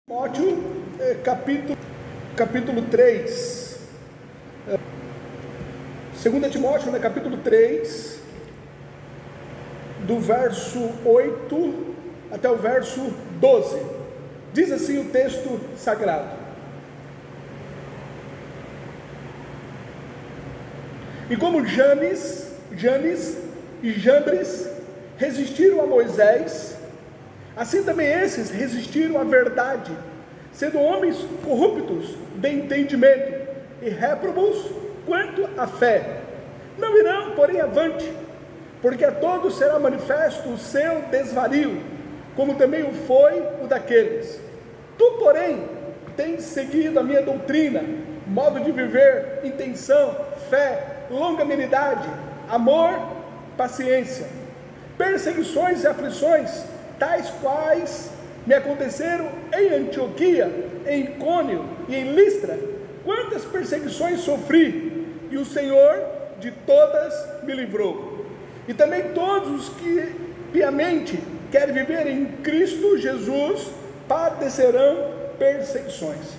Timóteo, capítulo 3. 2 Timóteo, capítulo 3, do verso 8 até o verso 12. Diz assim o texto sagrado: E como Janes e Jambres resistiram a Moisés, assim também esses resistiram à verdade, sendo homens corruptos de entendimento e réprobos quanto à fé. Não irão, porém, avante, porque a todos será manifesto o seu desvario, como também o foi o daqueles. Tu, porém, tens seguido a minha doutrina, modo de viver, intenção, fé, longanimidade, amor, paciência, perseguições e aflições, tais quais me aconteceram em Antioquia, em Icônio e em Listra. Quantas perseguições sofri, e o Senhor de todas me livrou. E também todos os que piamente querem viver em Cristo Jesus padecerão perseguições.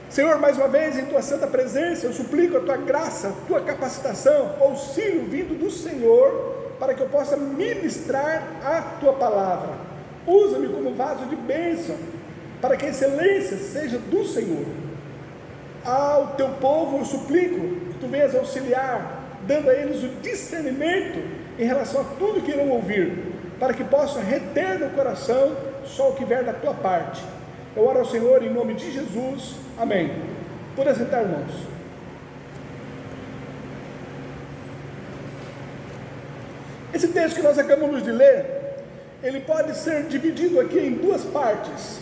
Senhor, mais uma vez em tua santa presença, eu suplico a tua graça, a tua capacitação, auxílio vindo do Senhor, para que eu possa ministrar a tua palavra. Usa-me como vaso de bênção, para que a excelência seja do Senhor. Ao teu povo eu suplico que tu venhas auxiliar, dando a eles o discernimento em relação a tudo que irão ouvir, para que possam reter no coração só o que vier da tua parte. Eu oro ao Senhor em nome de Jesus, amém. Pode sentar, irmãos. Esse texto que nós acabamos de ler, ele pode ser dividido aqui em duas partes.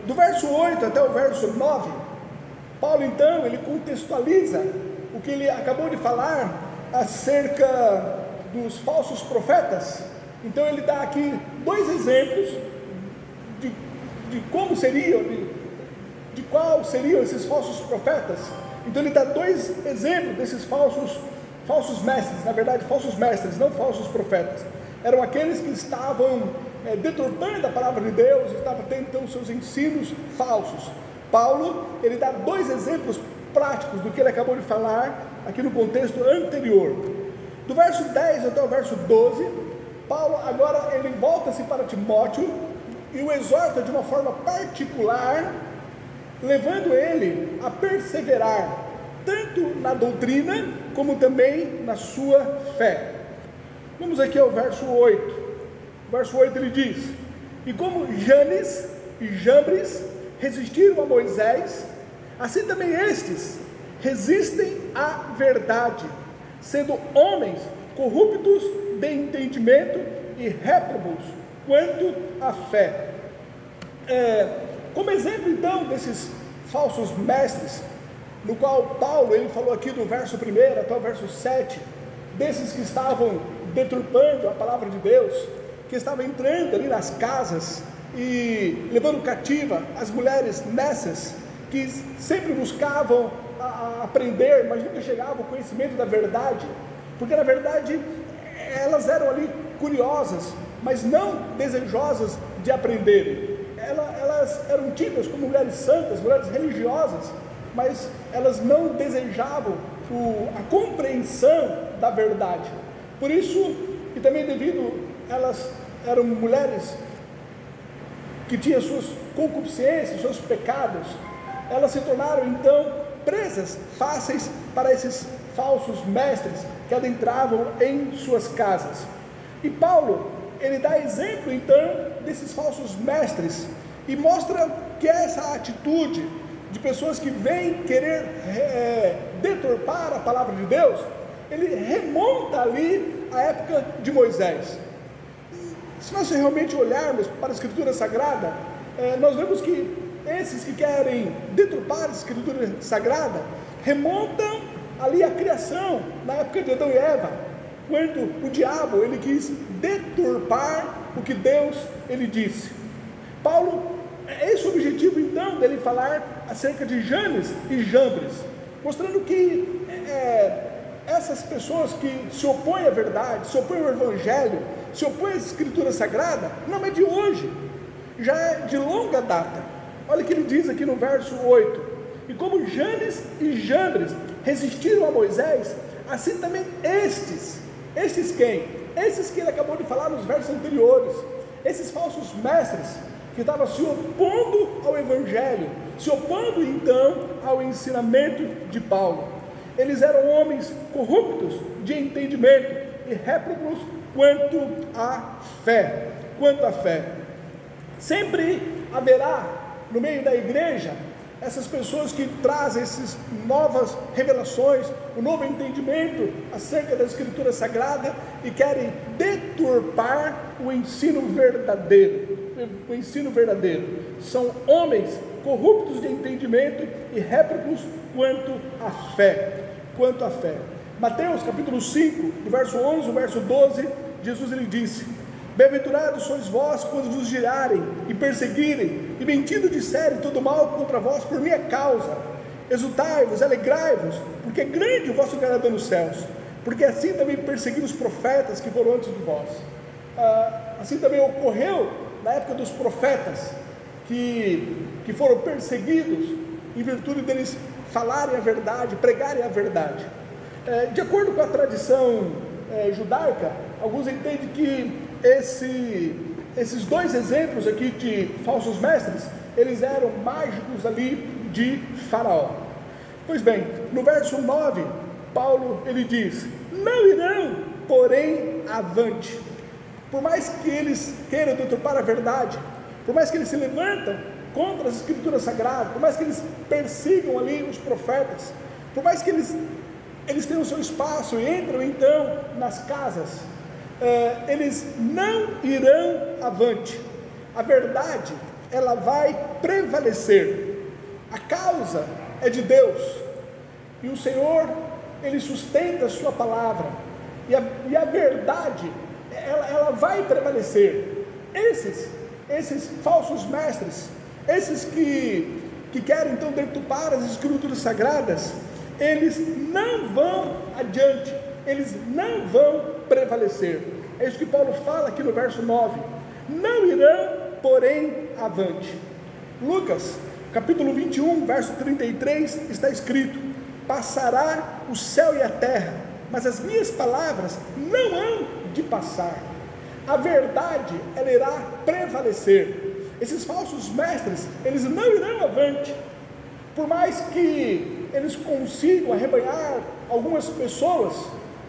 Do verso 8 até o verso 9, Paulo então, ele contextualiza o que ele acabou de falar acerca dos falsos profetas. Então ele dá aqui dois exemplos de como seriam, de qual seriam esses falsos profetas. Então ele dá dois exemplos desses falsos mestres, na verdade falsos mestres, não falsos profetas. Eram aqueles que estavam deturpando a palavra de Deus, estavam tendo então seus ensinos falsos. Paulo, ele dá dois exemplos práticos do que ele acabou de falar aqui no contexto anterior. Do verso 10 até o verso 12, Paulo agora ele volta-se para Timóteo e o exorta de uma forma particular, levando ele a perseverar tanto na doutrina como também na sua fé. Vamos aqui ao verso 8. O verso 8 ele diz: E como Janes e Jambres resistiram a Moisés, assim também estes resistem à verdade, sendo homens corruptos de entendimento e réprobos quanto à fé. Como exemplo então desses falsos mestres, no qual Paulo ele falou aqui do verso 1 até o verso 7, desses que estavam deturpando a palavra de Deus, que estavam entrando ali nas casas e levando cativa as mulheres nessas, que sempre buscavam aprender, mas nunca chegavam ao conhecimento da verdade, porque na verdade elas eram ali curiosas, mas não desejosas de aprender. Elas eram tidas como mulheres santas, mulheres religiosas, mas elas não desejavam a compreensão da verdade. Por isso, e também devido elas eram mulheres que tinham suas concupiscências, seus pecados, elas se tornaram então presas fáceis para esses falsos mestres que adentravam em suas casas. E Paulo, ele dá exemplo então desses falsos mestres e mostra que essa atitude de pessoas que vêm querer deturpar a palavra de Deus, ele remonta ali à época de Moisés. Se nós realmente olharmos para a Escritura Sagrada, nós vemos que esses que querem deturpar a Escritura Sagrada remontam ali à criação, na época de Adão e Eva, quando o diabo ele quis deturpar o que Deus ele disse. Paulo, é esse o objetivo então dele falar acerca de Janes e Jambres, mostrando que essas pessoas que se opõem à verdade, se opõem ao Evangelho, se opõem à Escritura Sagrada, não é de hoje. já é de longa data. Olha o que ele diz aqui no verso 8: e como Janes e Jambres resistiram a Moisés, assim também estes quem? Esses que ele acabou de falar nos versos anteriores, esses falsos mestres que estavam se opondo ao Evangelho, se opondo então ao ensinamento de Paulo. Eles eram homens corruptos de entendimento e réprobos quanto à fé. Sempre haverá no meio da igreja essas pessoas que trazem essas novas revelações, o novo entendimento acerca da Escritura Sagrada e querem deturpar o ensino verdadeiro. São homens corruptos de entendimento e réprobos quanto à fé. Mateus capítulo 5, do verso 11 ao verso 12, Jesus ele disse: bem-aventurados sois vós quando vos girarem e perseguirem, e mentindo disserem todo mal contra vós por minha causa. Exultai-vos, alegrai-vos, porque é grande o vosso galardão nos céus, porque assim também perseguiram os profetas que foram antes de vós. Assim também ocorreu na época dos profetas, que foram perseguidos em virtude deles falarem a verdade, pregarem a verdade. De acordo com a tradição judaica, alguns entendem que esses dois exemplos aqui de falsos mestres, eles eram mágicos ali de Faraó. Pois bem, no verso 9, Paulo ele diz: não irão, porém, avante. Por mais que eles queiram deturpar a verdade, por mais que eles se levantam contra as Escrituras Sagradas, por mais que eles persigam ali os profetas, por mais que eles tenham o seu espaço e entram então nas casas, eles não irão avante. A verdade, ela vai prevalecer. A causa é de Deus, e o Senhor, ele sustenta a sua palavra, e a verdade, ela vai prevalecer. Esses falsos mestres, esses que querem então deturpar as Escrituras Sagradas, eles não vão adiante, eles não vão prevalecer. É isso que Paulo fala aqui no verso 9: não irão, porém, avante. Lucas, capítulo 21, verso 33, está escrito: passará o céu e a terra, mas as minhas palavras não hão de passar. A verdade, ela irá prevalecer. Esses falsos mestres, eles não irão avante, por mais que eles consigam arrebanhar algumas pessoas,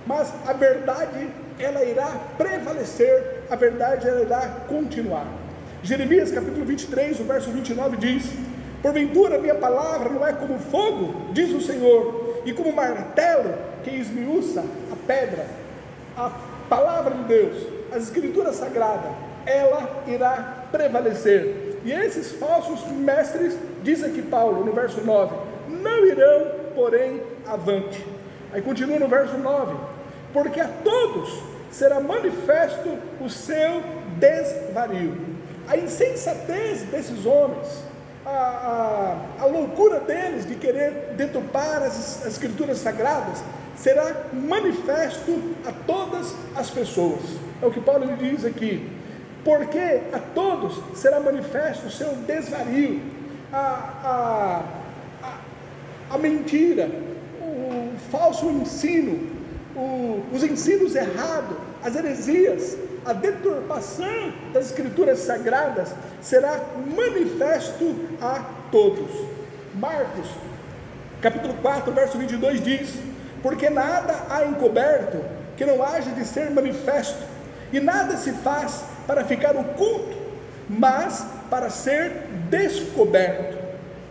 mas a verdade, ela irá prevalecer, a verdade, ela irá continuar. Jeremias capítulo 23, o verso 29 diz: porventura minha palavra não é como fogo, diz o Senhor, e como martelo que esmiuça a pedra. A palavra de Deus, as Escrituras Sagradas, ela irá prevalecer. E esses falsos mestres, diz aqui Paulo no verso 9, não irão, porém, avante. Aí continua no verso 9: porque a todos será manifesto o seu desvario. A insensatez desses homens, a loucura deles de querer deturpar as Escrituras Sagradas, será manifesto a todas as pessoas. É o que Paulo lhe diz aqui: porque a todos será manifesto o seu desvario, a mentira, o falso ensino, os ensinos errados, as heresias, a deturpação das Escrituras Sagradas será manifesto a todos. Marcos, capítulo 4, verso 22 diz: porque nada há encoberto que não haja de ser manifesto, e nada se faz para ficar oculto, mas para ser descoberto.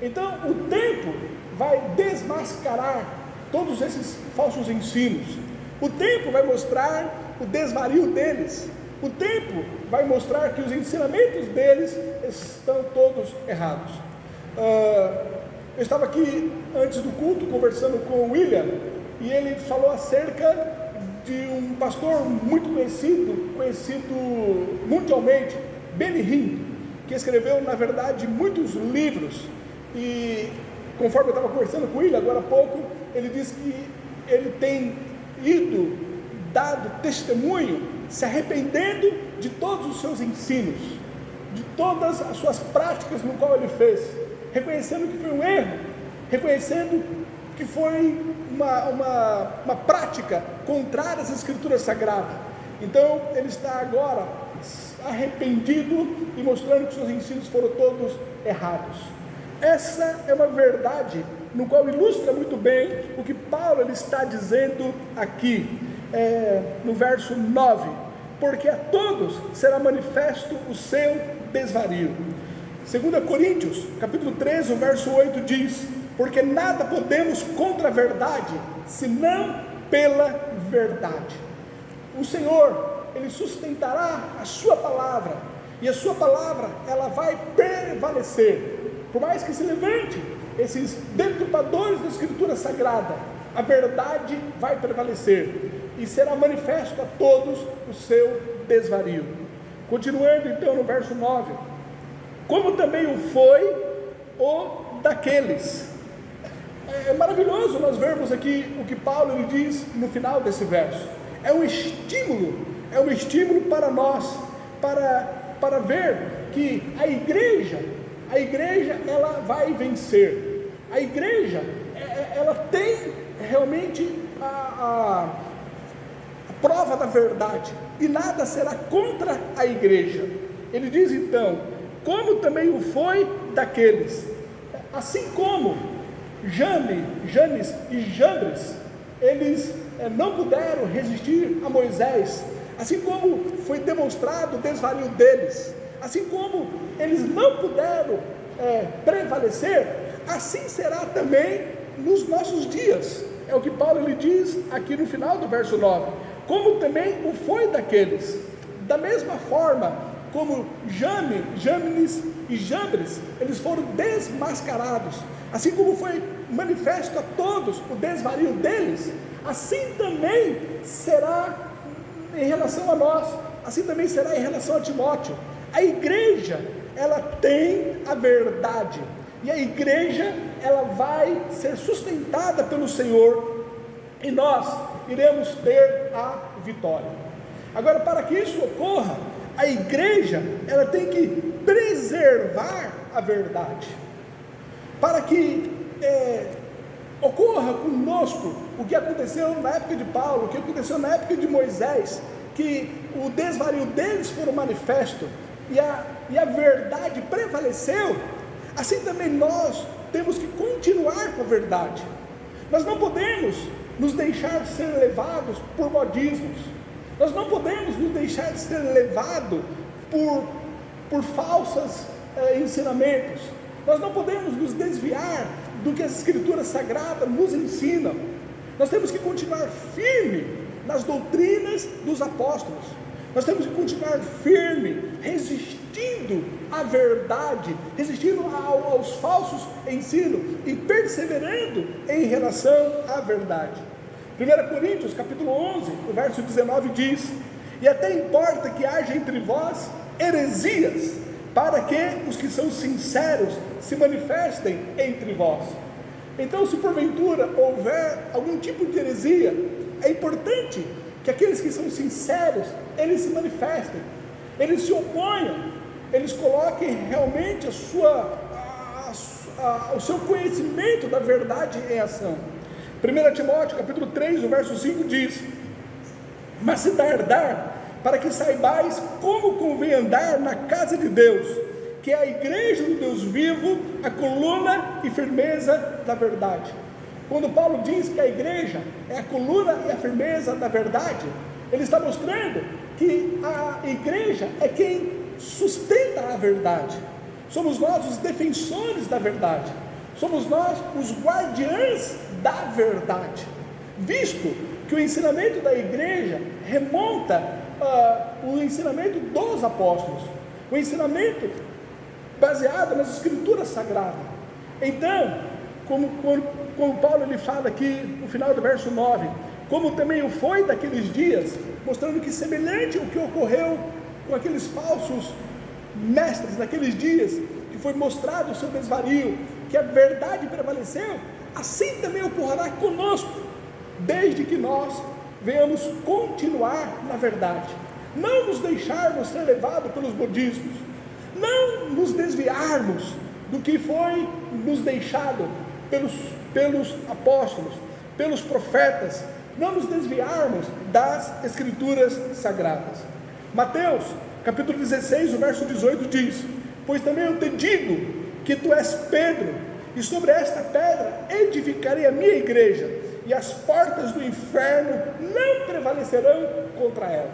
Então o tempo vai desmascarar todos esses falsos ensinos. O tempo vai mostrar o desvario deles. O tempo vai mostrar que os ensinamentos deles estão todos errados. Eu estava aqui antes do culto conversando com o William, e ele falou acerca de um pastor muito conhecido mundialmente, Benny Hinn, que escreveu, na verdade, muitos livros. E conforme eu estava conversando com ele agora há pouco, ele disse que ele tem dado testemunho, se arrependendo de todos os seus ensinos. de todas as suas práticas no qual ele fez, reconhecendo que foi um erro, reconhecendo que foi uma prática contrária às Escrituras Sagradas. Então ele está agora arrependido e mostrando que seus ensinos foram todos errados. Essa é uma verdade no qual ilustra muito bem o que Paulo ele está dizendo aqui, no verso 9: porque a todos será manifesto o seu desvario. 2 Coríntios, capítulo 13, o verso 8 diz: porque nada podemos contra a verdade, senão pela verdade. O Senhor, Ele sustentará a sua palavra, e a sua palavra, ela vai prevalecer. Por mais que se levante esses deturpadores da Escritura Sagrada, a verdade vai prevalecer, e será manifesto a todos o seu desvario. Continuando então no verso 9: como também o foi o daqueles. É maravilhoso nós vermos aqui o que Paulo ele diz no final desse verso. É um estímulo para nós, para ver que a igreja ela vai vencer. A igreja, ela tem realmente a prova da verdade, e nada será contra a igreja. Ele diz então: como também o foi daqueles, assim como Janes e Jambres, eles não puderam resistir a Moisés, assim como foi demonstrado o desvario deles, assim como eles não puderam prevalecer, assim será também nos nossos dias. É o que Paulo ele diz aqui no final do verso 9: como também o foi daqueles. Da mesma forma como Janes e Jambres, eles foram desmascarados, assim como foi manifesto a todos o desvario deles, assim também será em relação a nós, assim também será em relação a Timóteo. A igreja, ela tem a verdade, e a igreja, ela vai ser sustentada pelo Senhor, e nós iremos ter a vitória. Agora, para que isso ocorra, a igreja, ela tem que preservar a verdade, para que ocorra conosco o que aconteceu na época de Paulo, o que aconteceu na época de Moisés, que o desvario deles foram manifesto, e a verdade prevaleceu. Assim também nós temos que continuar com a verdade. Nós não podemos nos deixar ser levados por modismos, nós não podemos nos deixar ser levados por falsos ensinamentos, nós não podemos nos desviar do que as Escrituras Sagradas nos ensinam. Nós temos que continuar firme nas doutrinas dos apóstolos, nós temos que continuar firme, resistindo à verdade, resistindo aos falsos ensinos e perseverando em relação à verdade. 1 Coríntios capítulo 11, o verso 19 diz: e até importa que haja entre vós heresias, para que os que são sinceros se manifestem entre vós. Então, se porventura houver algum tipo de heresia, é importante que aqueles que são sinceros, eles se manifestem, eles se oponham, eles coloquem realmente o seu conhecimento da verdade em ação. 1 Timóteo capítulo 3, o verso 5 diz: mas se tardar, para que saibais como convém andar na casa de Deus, que é a igreja do Deus vivo, a coluna e firmeza da verdade. Quando Paulo diz que a igreja é a coluna e a firmeza da verdade, ele está mostrando que a igreja é quem sustenta a verdade. Somos nós os defensores da verdade, somos nós os guardiães da verdade, visto que o ensinamento da igreja remonta o ensinamento dos apóstolos, o ensinamento baseado nas Escrituras Sagradas. Então, como Paulo ele fala aqui no final do verso 9, como também o foi daqueles dias, mostrando que semelhante ao que ocorreu com aqueles falsos mestres naqueles dias, que foi mostrado o seu desvario, que a verdade prevaleceu, assim também ocorrerá conosco, desde que nós venhamos continuar na verdade, não nos deixarmos ser levados pelos modismos, não nos desviarmos do que foi nos deixado pelos apóstolos, pelos profetas, não nos desviarmos das Escrituras Sagradas. Mateus, capítulo 16, o verso 18 diz: pois também eu te digo que tu és Pedro, e sobre esta pedra edificarei a minha igreja, e as portas do inferno não prevalecerão contra ela.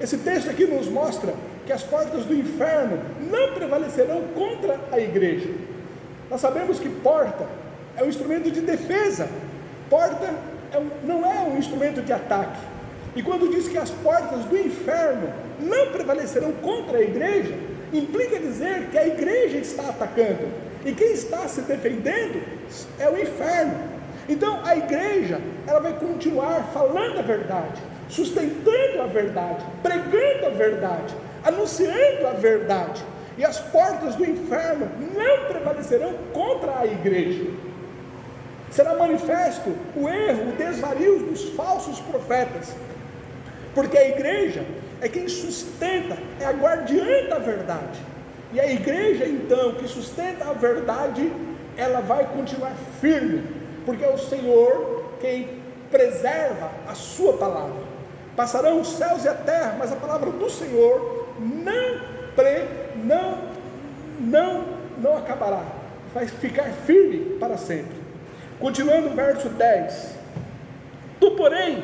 Esse texto aqui nos mostra que as portas do inferno não prevalecerão contra a igreja. Nós sabemos que porta é um instrumento de defesa, porta não é um instrumento de ataque. E quando diz que as portas do inferno não prevalecerão contra a igreja, implica dizer que a igreja está atacando, e quem está se defendendo é o inferno. Então a igreja, ela vai continuar falando a verdade, sustentando a verdade, pregando a verdade, anunciando a verdade, e as portas do inferno não prevalecerão contra a igreja. Será manifesto o erro, o desvario dos falsos profetas, porque a igreja é quem sustenta, é a guardiã da verdade, e a igreja então que sustenta a verdade, ela vai continuar firme, porque é o Senhor quem preserva a sua palavra. Passarão os céus e a terra, mas a palavra do Senhor não acabará, vai ficar firme para sempre. Continuando o verso 10: tu porém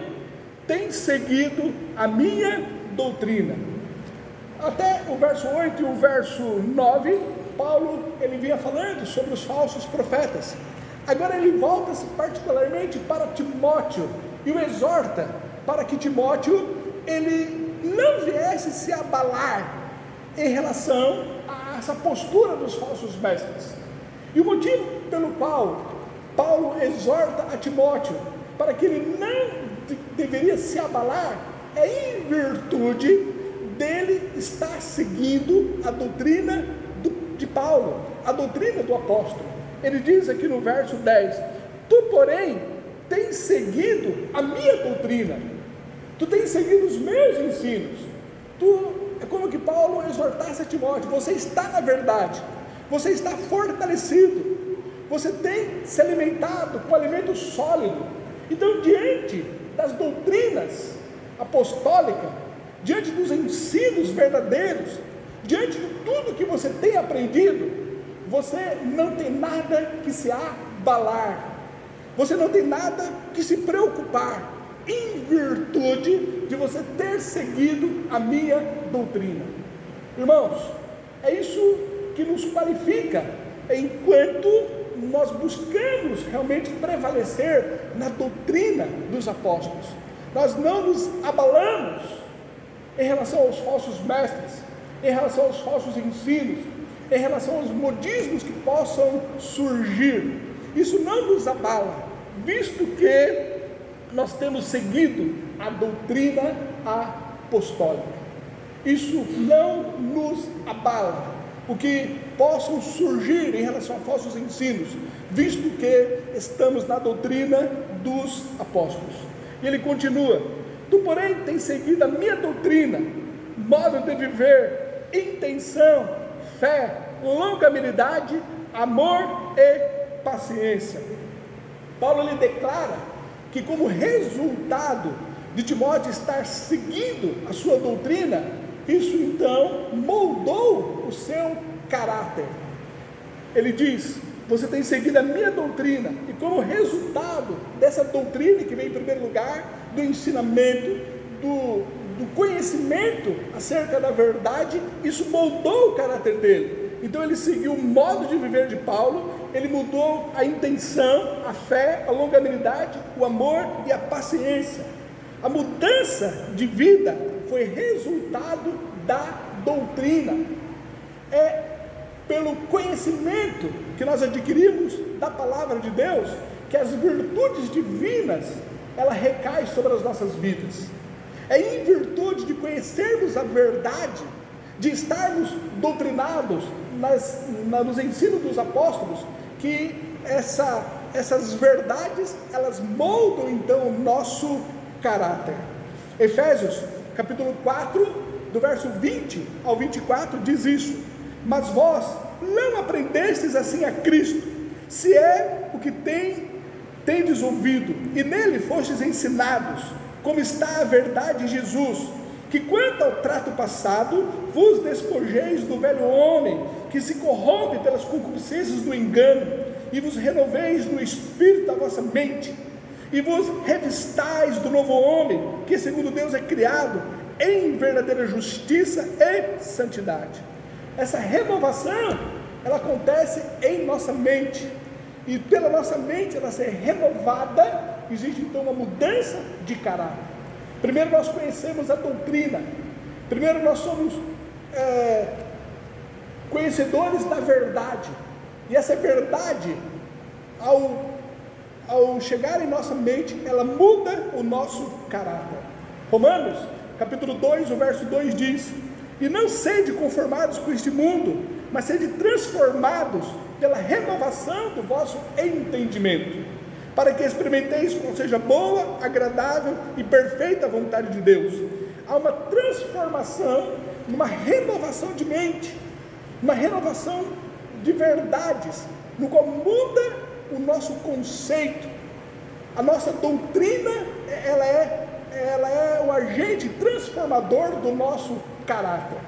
tens seguido a minha doutrina. Até o verso 8 e o verso 9, Paulo ele vinha falando sobre os falsos profetas. Agora ele volta-se particularmente para Timóteo e o exorta para que Timóteo ele não viesse se abalar em relação a essa postura dos falsos mestres. E o motivo pelo qual Paulo exorta a Timóteo para que ele não deveria se abalar é em virtude dele estar seguindo a doutrina de Paulo, a doutrina do apóstolo. Ele diz aqui no verso 10: tu porém tens seguido a minha doutrina, tu tens seguido os meus ensinos. É como que Paulo exortasse a Timóteo: você está na verdade, você está fortalecido, você tem se alimentado com alimento sólido. Então, diante das doutrinas apostólicas, diante dos ensinos verdadeiros, diante de tudo que você tem aprendido, você não tem nada que se abalar, você não tem nada que se preocupar, em virtude de você ter seguido a minha doutrina. Irmãos, é isso que nos qualifica enquanto nós buscamos realmente prevalecer na doutrina dos apóstolos. Nós não nos abalamos em relação aos falsos mestres, em relação aos falsos ensinos, em relação aos modismos que possam surgir. Isso não nos abala, visto que nós temos seguido a doutrina apostólica. Isso não nos abala, o que possam surgir em relação a falsos ensinos, visto que estamos na doutrina dos apóstolos. E ele continua: tu porém tens seguido a minha doutrina, modo de viver, intenção, fé, longanimidade, amor e paciência. Paulo lhe declara que, como resultado de Timóteo estar seguindo a sua doutrina, isso então moldou o seu caráter. Ele diz: você tem seguido a minha doutrina, e como resultado dessa doutrina que vem em primeiro lugar, do ensinamento, do conhecimento acerca da verdade, isso moldou o caráter dele. Então ele seguiu o modo de viver de Paulo, ele mudou a intenção, a fé, a longanimidade, o amor e a paciência. A mudança de vida foi resultado da doutrina. É pelo conhecimento que nós adquirimos da palavra de Deus que as virtudes divinas ela recai sobre as nossas vidas. É em virtude de conhecermos a verdade, de estarmos doutrinados nos ensinos dos apóstolos, que essas verdades elas moldam então o nosso caráter. Efésios capítulo 4, do verso 20 ao 24 diz isso: Mas vós não aprendestes assim a Cristo, se é o que tendes ouvido, e nele fostes ensinados, como está a verdade em Jesus, que quanto ao trato passado, vos despojeis do velho homem, que se corrompe pelas concupiscências do engano, e vos renoveis no espírito da vossa mente, e vos revistais do novo homem, que segundo Deus é criado em verdadeira justiça e santidade. Essa renovação, ela acontece em nossa mente, e pela nossa mente ela ser renovada, existe então uma mudança de caráter. Primeiro nós conhecemos a doutrina, primeiro nós somos conhecedores da verdade, e essa verdade, ao chegar em nossa mente, ela muda o nosso caráter. Romanos, capítulo 2, o verso 2 diz: e não sede conformados com este mundo, mas sede transformados pela renovação do vosso entendimento, para que experimenteis qual seja boa, agradável e perfeita vontade de Deus. Há uma transformação, uma renovação de mente, uma renovação de verdades, no qual muda o nosso conceito. A nossa doutrina, ela é o agente transformador do nosso caráter.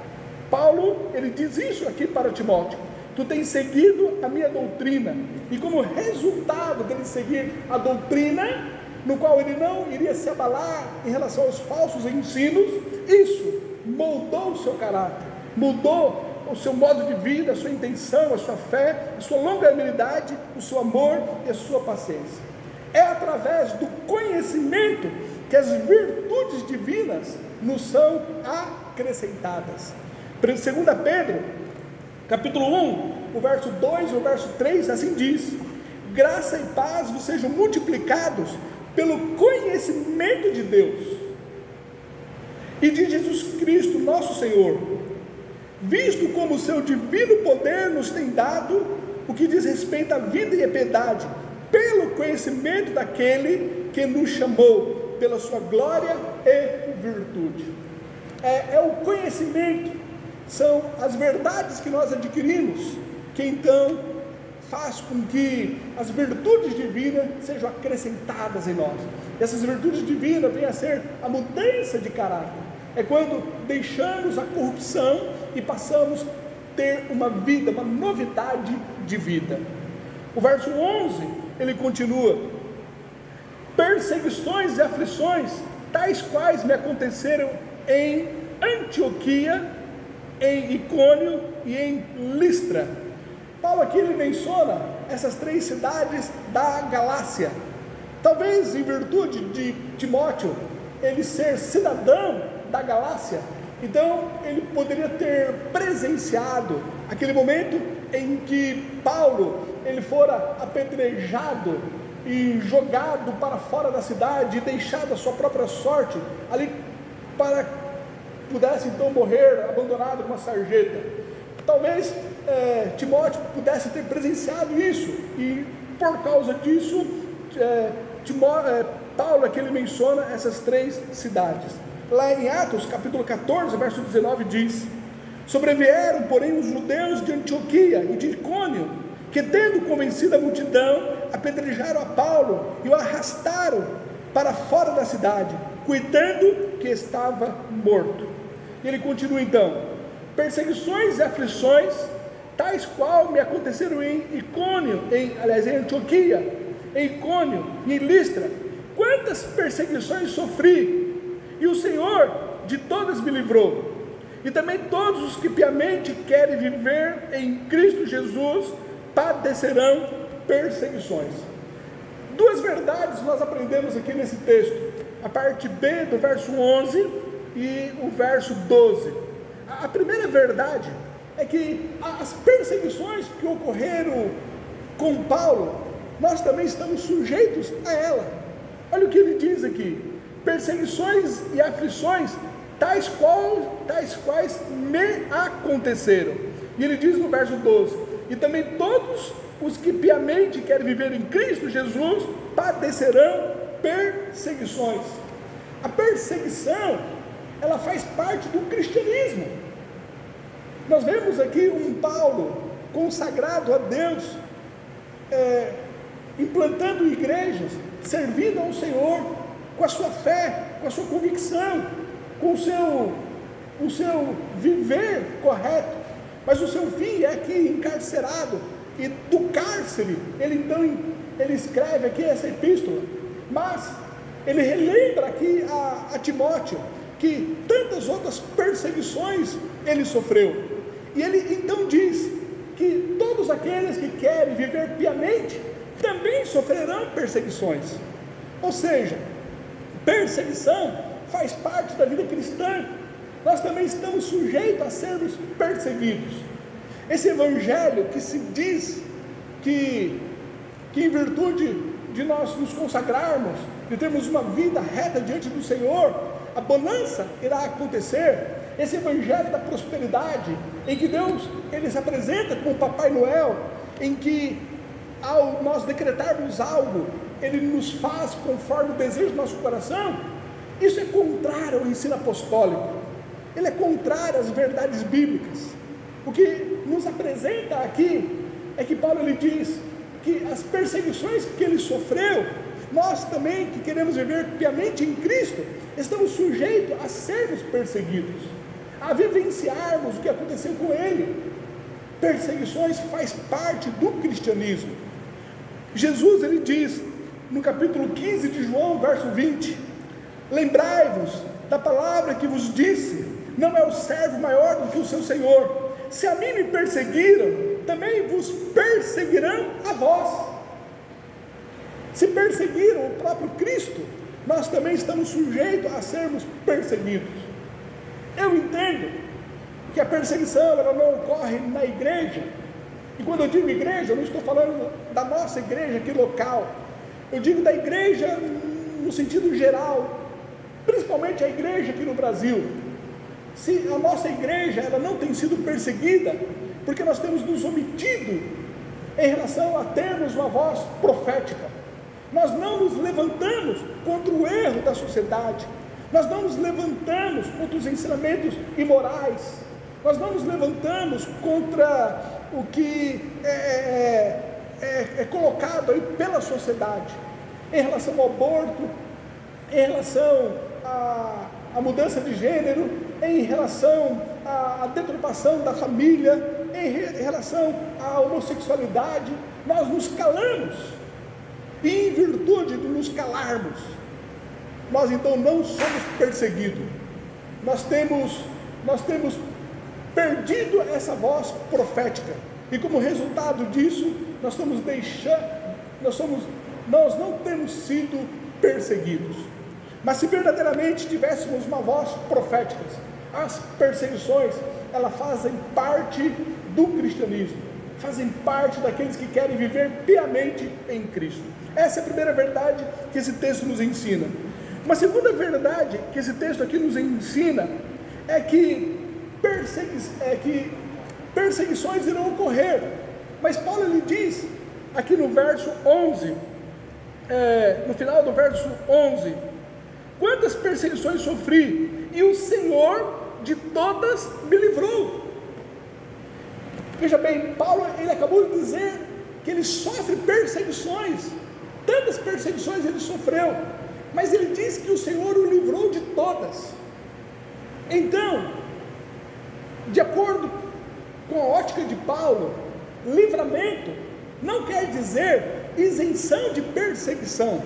Paulo, ele diz isso aqui para Timóteo: tu tens seguido a minha doutrina, e como resultado dele seguir a doutrina, no qual ele não iria se abalar em relação aos falsos ensinos, isso moldou o seu caráter, mudou o seu modo de vida, a sua intenção, a sua fé, a sua longanimidade, o seu amor e a sua paciência. É através do conhecimento que as virtudes divinas nos são acrescentadas. 2 Pedro, capítulo 1, o verso 2 e o verso 3, assim diz: graça e paz vos sejam multiplicados pelo conhecimento de Deus e de Jesus Cristo nosso Senhor, visto como o seu divino poder nos tem dado o que diz respeito à vida e à piedade, pelo conhecimento daquele que nos chamou, pela sua glória e virtude. É o conhecimento, são as verdades que nós adquirimos, que então faz com que as virtudes divinas sejam acrescentadas em nós. E essas virtudes divinas vêm a ser a mudança de caráter. É quando deixamos a corrupção e passamos a ter uma vida, uma novidade de vida. O verso 11, ele continua: perseguições e aflições, tais quais me aconteceram em Antioquia, em Icônio e em Listra. Paulo aqui ele menciona essas 3 cidades da Galácia. Talvez em virtude de Timóteo ele ser cidadão da Galácia, então ele poderia ter presenciado aquele momento em que Paulo ele fora apedrejado e jogado para fora da cidade e deixado a sua própria sorte ali, para que pudesse então morrer abandonado numa sarjeta. Talvez Timóteo pudesse ter presenciado isso, e por causa disso Paulo aqui ele menciona essas 3 cidades. Lá em Atos capítulo 14, verso 19 diz: sobrevieram porém os judeus de Antioquia e de Icônio, que tendo convencido a multidão, apedrejaram a Paulo e o arrastaram para fora da cidade, cuidando que estava morto. E ele continua então: perseguições e aflições, tais qual me aconteceram em Icônio, em Antioquia, em Icônio e em Listra. Quantas perseguições sofri, e o Senhor de todas me livrou. E também todos os que piamente querem viver em Cristo Jesus padecerão perseguições. 2 verdades nós aprendemos aqui nesse texto, a parte B do verso 11 e o verso 12. A primeira verdade é que as perseguições que ocorreram com Paulo, nós também estamos sujeitos a ela. Olha o que ele diz aqui: perseguições e aflições, tais quais me aconteceram. E ele diz no verso 12: e também todos os que piamente querem viver em Cristo Jesus padecerão perseguições. A perseguição, ela faz parte do cristianismo. Nós vemos aqui um Paulo consagrado a Deus, implantando igrejas, servindo ao Senhor, com a sua fé, com a sua convicção, com o seu viver correto, mas o seu fim é aqui encarcerado, e do cárcere, ele escreve aqui essa epístola, mas ele relembra aqui a Timóteo, que tantas outras perseguições ele sofreu, e ele então diz que todos aqueles que querem viver piamente, também sofrerão perseguições, ou seja, perseguição faz parte da vida cristã, nós também estamos sujeitos a sermos perseguidos. Esse evangelho que se diz que em virtude de nós nos consagrarmos, de termos uma vida reta diante do Senhor, a bonança irá acontecer. Esse evangelho da prosperidade, em que Deus, ele se apresenta como Papai Noel, em que ao nós decretarmos algo, ele nos faz conforme o desejo do nosso coração, isso é contrário ao ensino apostólico, ele é contrário às verdades bíblicas. O que nos apresenta aqui é que Paulo ele diz que as perseguições que ele sofreu, nós também que queremos viver piamente em Cristo, estamos sujeitos a sermos perseguidos, a vivenciarmos o que aconteceu com ele. Perseguições faz parte do cristianismo. Jesus ele diz no capítulo 15 de João, verso 20: lembrai-vos da palavra que vos disse, não é o servo maior do que o seu senhor. Se a mim me perseguiram, também vos perseguirão a vós. Se perseguiram o próprio Cristo, nós também estamos sujeitos a sermos perseguidos. Eu entendo que a perseguição ela não ocorre na igreja, e quando eu digo igreja, eu não estou falando da nossa igreja aqui local, eu digo da igreja no sentido geral, principalmente a igreja aqui no Brasil. Se a nossa igreja ela não tem sido perseguida, porque nós temos nos omitido em relação a termos uma voz profética, nós não nos levantamos contra o erro da sociedade, nós não nos levantamos contra os ensinamentos imorais, nós não nos levantamos contra o que é colocado aí pela sociedade, em relação ao aborto, em relação à mudança de gênero, em relação à deturpação da família, em relação à homossexualidade. Nós nos calamos, e em virtude de nos calarmos, nós então não somos perseguidos, nós temos perdido essa voz profética, e como resultado disso, nós não temos sido perseguidos. Mas se verdadeiramente tivéssemos uma voz profética, as perseguições, elas fazem parte do cristianismo, fazem parte daqueles que querem viver piamente em Cristo. Essa é a primeira verdade que esse texto nos ensina. Uma segunda verdade que esse texto aqui nos ensina é que perseguições irão ocorrer, mas Paulo ele diz aqui no verso 11, no final do verso 11: quantas perseguições sofri, e o Senhor de todas me livrou. Veja bem, Paulo ele acabou de dizer que ele sofre perseguições, tantas perseguições ele sofreu, mas ele diz que o Senhor o livrou de todas. Então, de acordo com a ótica de Paulo, livramento não quer dizer isenção de perseguição.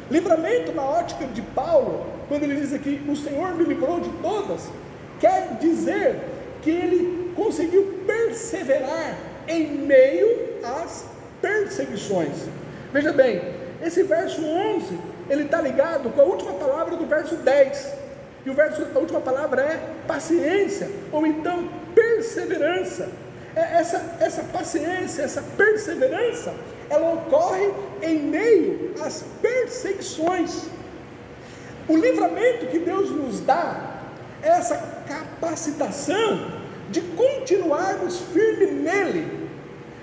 Livramento na ótica de Paulo, quando ele diz aqui, o Senhor me livrou de todas, quer dizer que ele conseguiu perseverar em meio às perseguições. Veja bem, esse verso 11, ele está ligado com a última palavra do verso 10, e a última palavra é paciência, ou então perseverança. Essa paciência, essa perseverança, ela ocorre em meio às perseguições. O livramento que Deus nos dá é essa capacitação de continuarmos firmes nele,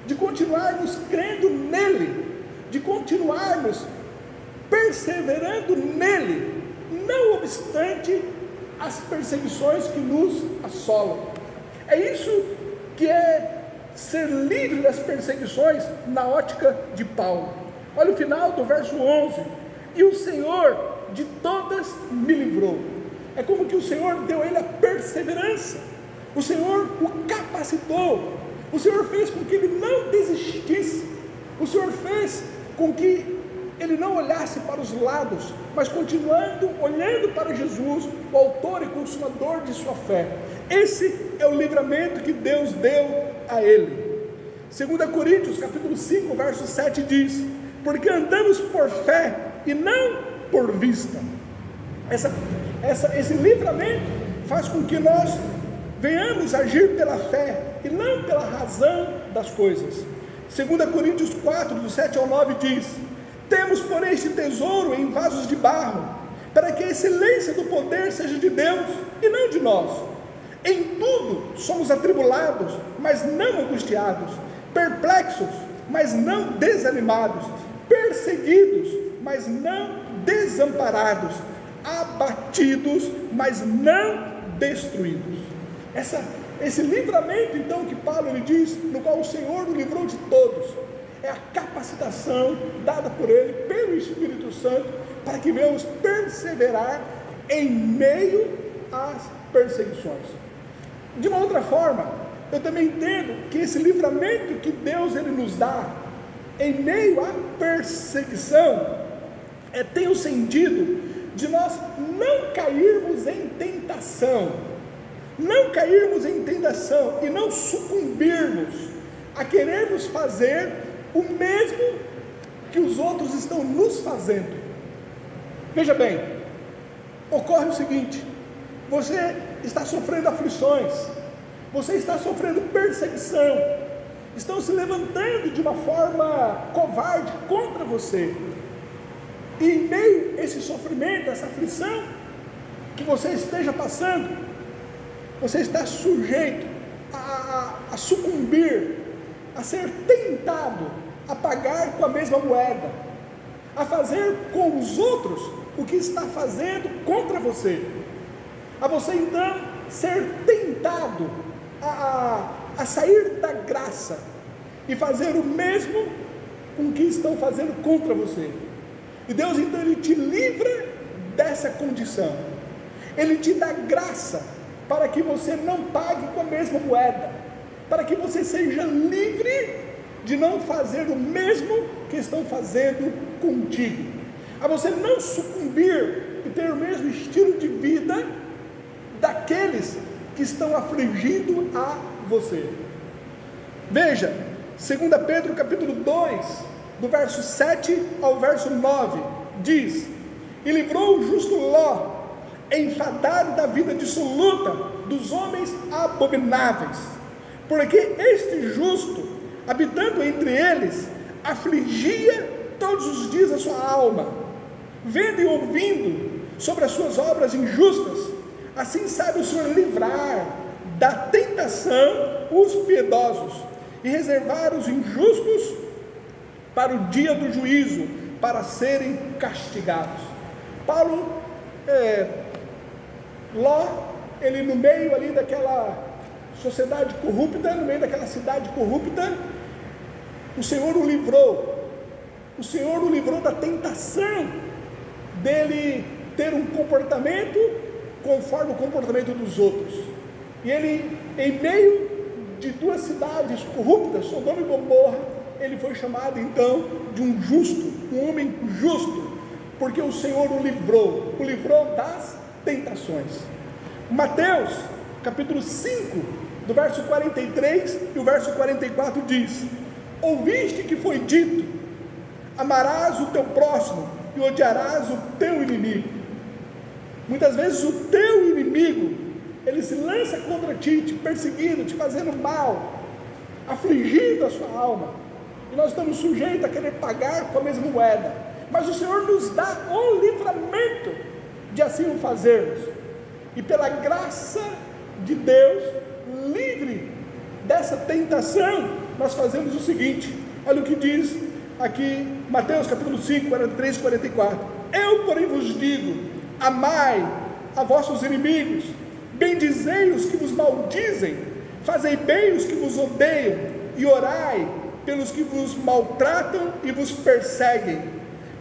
de continuarmos crendo nele, de continuarmos perseverando nele, não obstante as perseguições que nos assolam. É isso que é ser livre das perseguições na ótica de Paulo. Olha o final do verso 11: e o Senhor de todas me livrou. É como que o Senhor deu a ele a perseverança, o Senhor o capacitou, o Senhor fez com que ele não desistisse, o Senhor fez com que ele não olhasse para os lados, mas continuando olhando para Jesus, o autor e consumador de sua fé. Esse é o livramento que Deus deu a ele. 2 Coríntios capítulo 5 verso 7 diz: porque andamos por fé e não por vista. Esse livramento faz com que nós venhamos agir pela fé e não pela razão das coisas. 2 Coríntios 4 do 7 ao 9 diz: temos porém este tesouro em vasos de barro, para que a excelência do poder seja de Deus e não de nós. Em tudo somos atribulados, mas não angustiados, perplexos, mas não desanimados, perseguidos, mas não desamparados, abatidos, mas não destruídos. Esse livramento então que Paulo lhe diz, no qual o Senhor o livrou de todos, é a capacitação dada por ele, pelo Espírito Santo, para que venhamos perseverar em meio às perseguições. De uma outra forma, eu também entendo que esse livramento que Deus ele nos dá em meio à perseguição tem o sentido de nós não cairmos em tentação, e não sucumbirmos a querermos fazer o mesmo que os outros estão nos fazendo. Veja bem, ocorre o seguinte: você está sofrendo aflições, você está sofrendo perseguição, estão se levantando de uma forma covarde contra você, e em meio a esse sofrimento, essa aflição que você esteja passando, você está sujeito a sucumbir, a ser tentado a pagar com a mesma moeda, a fazer com os outros o que está fazendo contra você, a você então ser tentado a sair da graça e fazer o mesmo com que estão fazendo contra você. E Deus então ele te livra dessa condição, ele te dá graça para que você não pague com a mesma moeda, para que você seja livre de não fazer o mesmo que estão fazendo contigo, a você não sucumbir e ter o mesmo estilo de vida daqueles que estão afligindo a você. Veja, 2 Pedro capítulo 2, do verso 7 ao verso 9, diz: e livrou o justo Ló, enfadado da vida dissoluta dos homens abomináveis, porque este justo, habitando entre eles, afligia todos os dias a sua alma, vendo e ouvindo sobre as suas obras injustas. Assim sabe o Senhor livrar da tentação os piedosos e reservar os injustos para o dia do juízo, para serem castigados. Paulo, Ló, ele no meio ali daquela sociedade corrupta, no meio daquela cidade corrupta, o Senhor o livrou da tentação dele ter um comportamento conforme o comportamento dos outros. E ele, em meio de duas cidades corruptas, Sodoma e Gomorra, ele foi chamado então de um justo, um homem justo, porque o Senhor o livrou das tentações. Mateus capítulo 5, do verso 43 e o verso 44 diz: ouviste que foi dito, amarás o teu próximo e odiarás o teu inimigo. Muitas vezes o teu inimigo, ele se lança contra ti, te perseguindo, te fazendo mal, afligindo a sua alma, e nós estamos sujeitos a querer pagar com a mesma moeda, mas o Senhor nos dá o livramento de assim o fazermos, e pela graça de Deus, livre dessa tentação, nós fazemos o seguinte. Olha o que diz aqui Mateus capítulo 5, 43 e 44: eu porém vos digo, amai a vossos inimigos, bendizei os que vos maldizem, fazei bem os que vos odeiam, e orai pelos que vos maltratam e vos perseguem,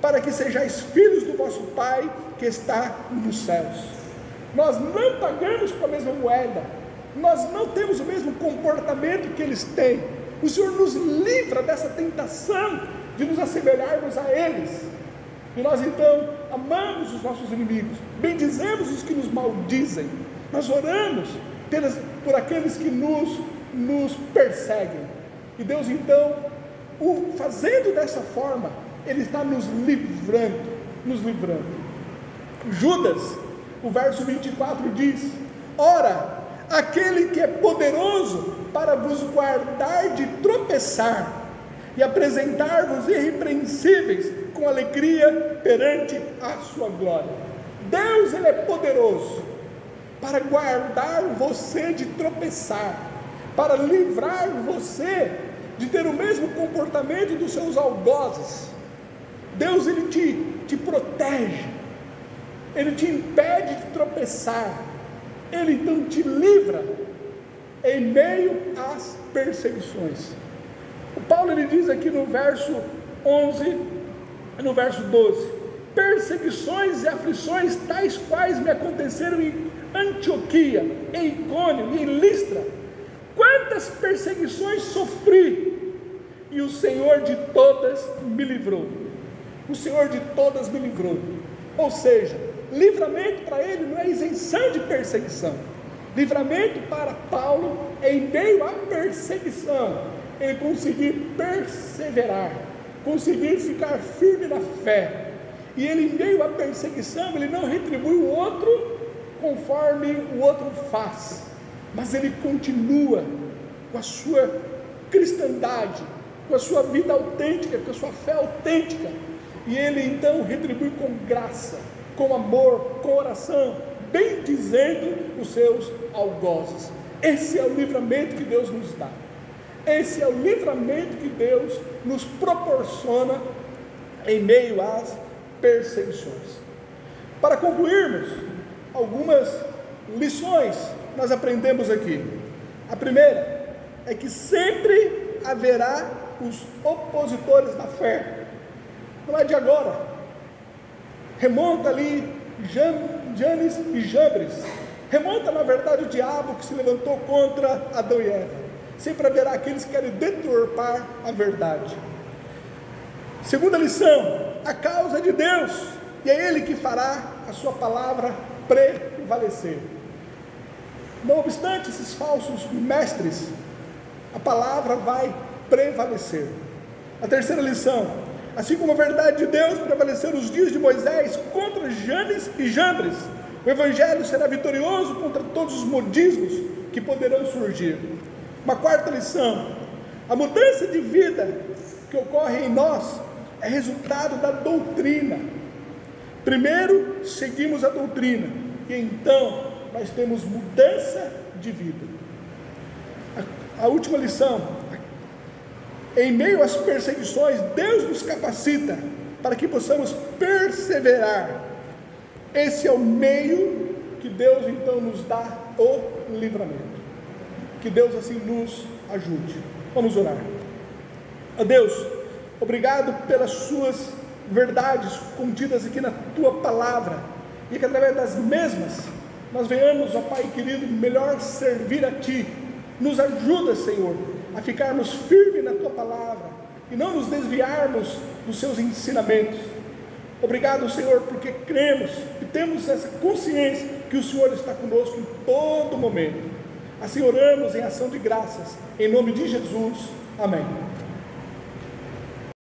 para que sejais filhos do vosso Pai que está nos céus. Nós não pagamos com a mesma moeda, nós não temos o mesmo comportamento que eles têm. O Senhor nos livra dessa tentação de nos assemelharmos a eles, e nós então amamos os nossos inimigos, bendizemos os que nos maldizem, nós oramos por aqueles que nos perseguem, e Deus então, fazendo dessa forma, Ele está nos livrando. Judas, o verso 24 diz: ora, aquele que é poderoso para vos guardar de tropeçar, e apresentar-vos irrepreensíveis com alegria perante a sua glória. Deus, Ele é poderoso para guardar você de tropeçar, para livrar você de ter o mesmo comportamento dos seus algozes. Deus, Ele te protege, Ele te impede de tropeçar, Ele então te livra em meio às perseguições. O Paulo, ele diz aqui no verso 11, no verso 12: perseguições e aflições tais quais me aconteceram em Antioquia, em Icônio e em Listra. Quantas perseguições sofri, e o Senhor de todas me livrou. O Senhor de todas me livrou. Ou seja, livramento para ele não é isenção de perseguição. Livramento para Paulo é em meio à perseguição, ele conseguir perseverar, conseguir ficar firme na fé. E ele, em meio à perseguição, ele não retribui o outro conforme o outro faz, mas ele continua com a sua cristandade, com a sua vida autêntica, com a sua fé autêntica, e ele então retribui com graça, com amor, com oração, bendizendo os seus algozes. Esse é o livramento que Deus nos dá, esse é o livramento que Deus nos proporciona em meio às perseguições. Para concluirmos, algumas lições nós aprendemos aqui. A primeira é que sempre haverá os opositores da fé. Não é de agora, remonta ali Janes e Jambres, remonta na verdade o diabo que se levantou contra Adão e Eva. Sempre haverá aqueles que querem deturpar a verdade. Segunda lição: a causa é de Deus, e é Ele que fará a sua palavra prevalecer. Não obstante esses falsos mestres, a palavra vai prevalecer. A terceira lição: assim como a verdade de Deus prevaleceu nos dias de Moisés contra Janes e Jambres, o Evangelho será vitorioso contra todos os modismos que poderão surgir. Uma quarta lição: a mudança de vida que ocorre em nós é resultado da doutrina. Primeiro seguimos a doutrina, e então nós temos mudança de vida. A última lição: em meio às perseguições, Deus nos capacita para que possamos perseverar. Esse é o meio que Deus então nos dá o livramento. Que Deus assim nos ajude. Vamos orar. Ó Deus, obrigado pelas suas verdades contidas aqui na tua palavra, e que através das mesmas nós venhamos, ó Pai querido, melhor servir a Ti. Nos ajuda, Senhor, a ficarmos firmes na Tua palavra e não nos desviarmos dos Seus ensinamentos. Obrigado, Senhor, porque cremos e temos essa consciência que o Senhor está conosco em todo momento. Assim oramos em ação de graças, em nome de Jesus. Amém.